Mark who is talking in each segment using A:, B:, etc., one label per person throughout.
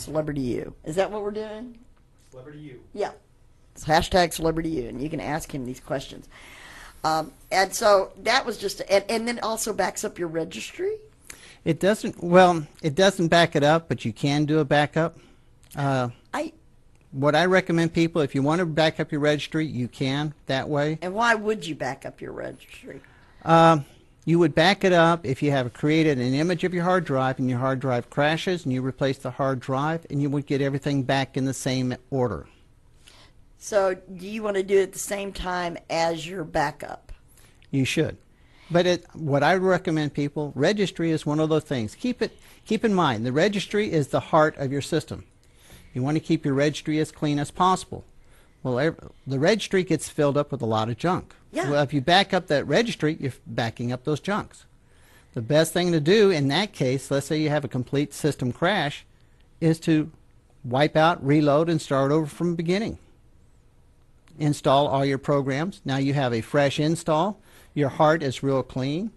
A: Celebrity U. Is that what we're doing?
B: Celebrity U.
A: Yeah. It's hashtag Celebrity U, and you can ask him these questions. And so that was just, and then also backs up your registry?
C: It doesn't, well, it doesn't back it up, but you can do a backup. What I recommend people, if you want to back up your registry, you can that way.
A: And why would you back up your registry?
C: You would back it up if you have created an image of your hard drive and your hard drive crashes and you replace the hard drive, and you would get everything back in the same order.
A: So do you want to do it at the same time as your backup?
C: You should. But what I recommend people, registry is one of those things. Keep in mind, the registry is the heart of your system. You want to keep your registry as clean as possible. Well, the registry gets filled up with a lot of junk.
A: Yeah.
C: Well, if you back up that registry, you're backing up those junks. The best thing to do in that case, let's say you have a complete system crash, is to wipe out, reload, and start over from the beginning. Install all your programs. Now you have a fresh install. Your heart is real clean.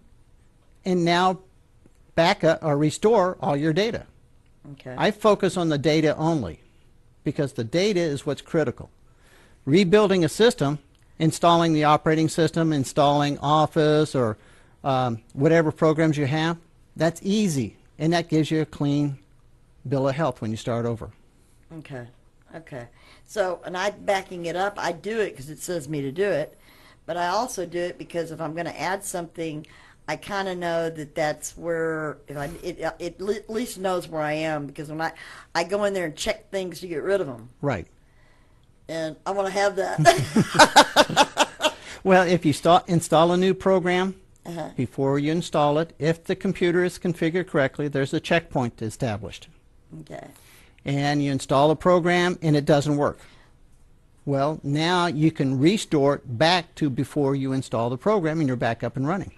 C: And now back up or restore all your data.
A: Okay.
C: I focus on the data only because the data is what's critical. Rebuilding a system, installing the operating system, installing Office or whatever programs you have, that's easy, and that gives you a clean bill of health when you start over.
A: Okay. Okay. So, and backing it up, I do it because it says me to do it, but I also do it because if I'm going to add something, I kind of know that that's where it at least knows where I am, because when I go in there and check things to get rid of them.
C: Right.
A: And I want to have that.
C: Well, if you install a new program, before you install it, if the computer is configured correctly, there's a checkpoint established.
A: Okay.
C: And you install a program and it doesn't work. Well, now you can restore it back to before you install the program and you're back up and running.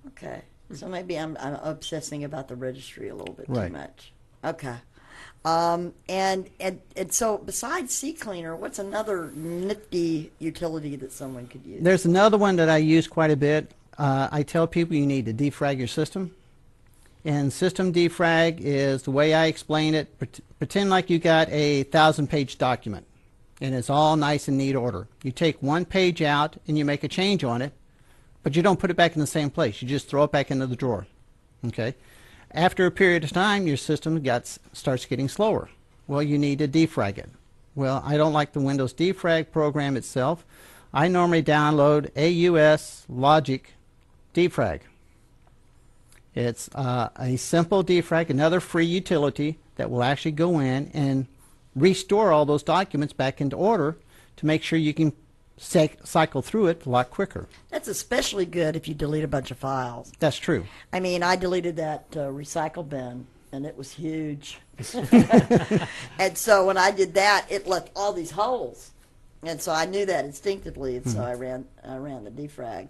A: Okay. So maybe I'm obsessing about the registry a little bit
C: Right.
A: too much. Okay. And so besides CCleaner, what's another nifty utility that someone could use?
C: There's another one that I use quite a bit. I tell people you need to defrag your system. And system defrag is, the way I explain it, pretend like you got a 1,000-page document and it's all nice and neat order. You take one page out and you make a change on it, but you don't put it back in the same place. You just throw it back into the drawer. Okay? After a period of time, your system starts getting slower. Well, you need to defrag it. Well, I don't like the Windows defrag program itself. I normally download AUS Logic Defrag. It's a simple defrag, another free utility that will actually go in and restore all those documents back into order to make sure you can cycle through it a lot quicker.
A: That's especially good if you delete a bunch of files.
C: That's true.
A: I mean, I deleted that recycle bin, and it was huge. And so when I did that, it left all these holes. And so I knew that instinctively, and so I ran the defrag.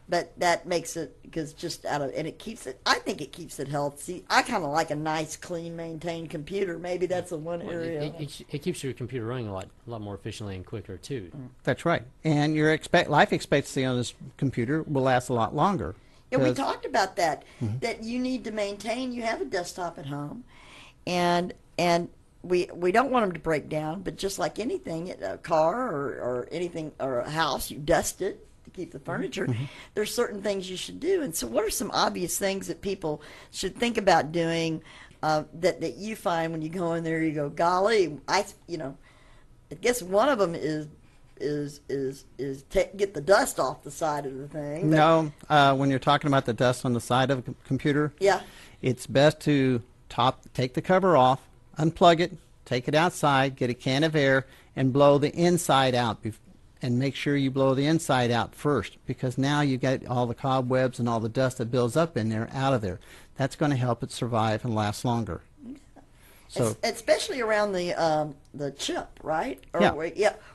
A: But that makes it, because just out of, and it keeps it, I think it keeps it healthy. I kind of like a nice, clean, maintained computer. Maybe that's the one area.
B: It keeps your computer running a lot more efficiently and quicker, too.
C: That's right. And your life expectancy on this computer will last a lot longer.
A: Yeah, we talked about that, that you need to maintain. You have a desktop at home, and we don't want them to break down, but just like anything, a car or anything, or a house, you dust it to keep the furniture. There's certain things you should do. And so what are some obvious things that people should think about doing that you find when you go in there, you go, golly, I guess one of them is get the dust off the side of the thing.
C: No, when you're talking about the dust on the side of a computer,
A: yeah,
C: it's best to take the cover off, unplug it, take it outside, get a can of air, and blow the inside out. And make sure you blow the inside out first, because now you get all the cobwebs and all the dust that builds up in there out of there. That's going to help it survive and last longer. So,
A: especially around the chip, right? Or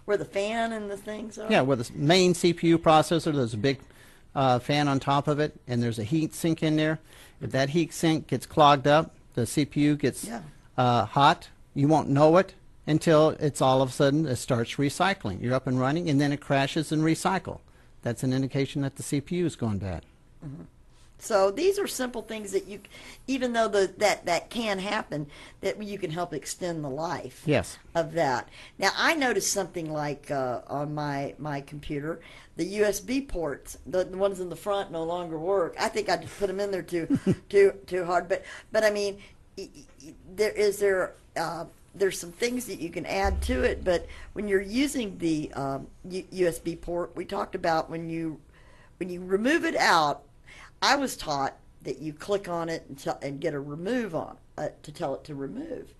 A: where the fan and the things are.
C: Yeah, where the main CPU processor, there's a big fan on top of it, and there's a heat sink in there. If that heat sink gets clogged up, the CPU gets hot. You won't know it until it's all of a sudden it starts recycling. You're up and running, and then it crashes and recycle. That's an indication that the CPU is going bad.
A: So these are simple things that you, even though that can happen, that you can help extend the life
C: Yes.
A: of that. Now I noticed something like on my computer, the USB ports, the ones in the front no longer work. I think I just put them in there too hard. But I mean, there's some things that you can add to it. But when you're using the USB port, we talked about when you remove it out. I was taught that you click on it and get a remove on to tell it to remove.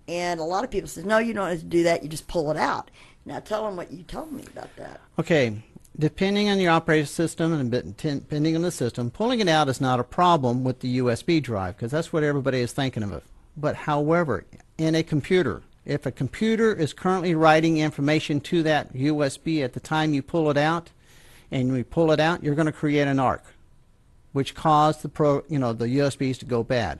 A: And a lot of people say, no, you don't have to do that. You just pull it out. Now tell them what you told me about that.
C: Okay. Depending on your operating system and depending on the system, pulling it out is not a problem with the USB drive because that's what everybody is thinking of. But however, in a computer, if a computer is currently writing information to that USB at the time you pull it out, and you pull it out, you're going to create an arc, which caused the USBs to go bad.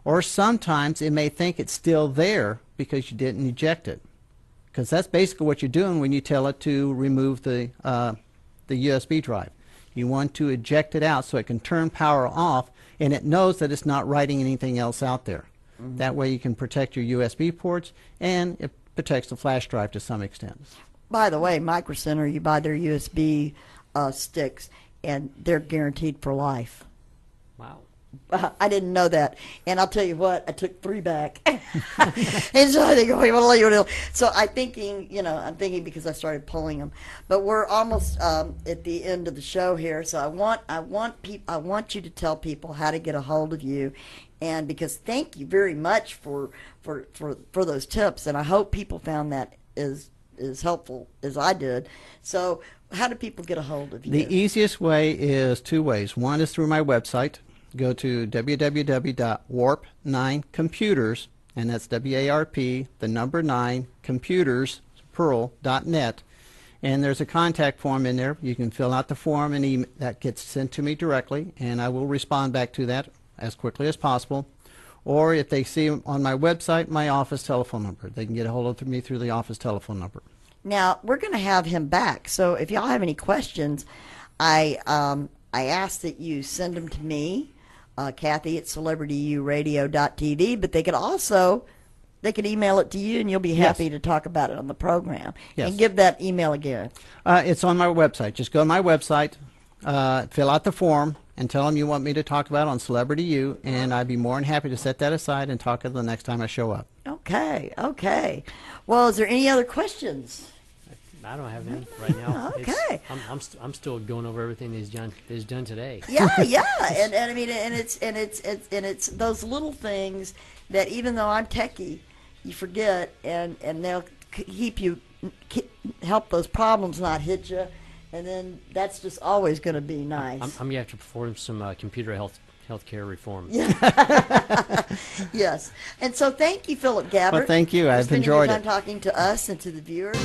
C: Or sometimes it may think it's still there because you didn't eject it. Because that's basically what you're doing when you tell it to remove the USB drive. You want to eject it out so it can turn power off and it knows that it's not writing anything else out there. Mm-hmm. That way you can protect your USB ports and it protects the flash drive to some extent.
A: By the way, Micro Center, you buy their USB sticks and they're guaranteed for life.
B: Wow.
A: I didn't know that, and I'll tell you what, I took 3 back. And so I think, so I'm thinking because I started pulling them, but we're almost at the end of the show here. So I want you to tell people how to get a hold of you, and because thank you very much for those tips, and I hope people found that as helpful as I did. So how do people get a hold of you?
C: The easiest way is 2 ways. One is through my website. Go to www.warp9computers, and that's WARP, the number 9, computers, plural.net. And there's a contact form in there. You can fill out the form and that gets sent to me directly, and I will respond back to that as quickly as possible. Or if they see on my website, my office telephone number. They can get a hold of me through the office telephone number.
A: Now, we're going to have him back, so if y'all have any questions, I ask that you send them to me, Kathy at celebrityuradio.tv, but they could email it to you, and you'll be happy to talk about it on the program.
C: Yes.
A: And give that email again.
C: It's on my website. Just go to my website, fill out the form, and tell them you want me to talk about it on Celebrity U, and I'd be more than happy to set that aside and talk it the next time I show up.
A: Okay. Well, is there any other questions?
B: I don't have any right now.
A: Okay.
B: I'm still going over everything he's done today.
A: Yeah, and I mean, and it's those little things that even though I'm techie, you forget, and they'll help those problems not hit you, and then that's just always going to be nice.
B: I'm gonna have to perform some computer healthcare reform.
A: Yeah. Yes, and so thank you, Philip Gabbert.
C: Well, thank you. I've enjoyed it.
A: Spending your time talking to us and to the viewers.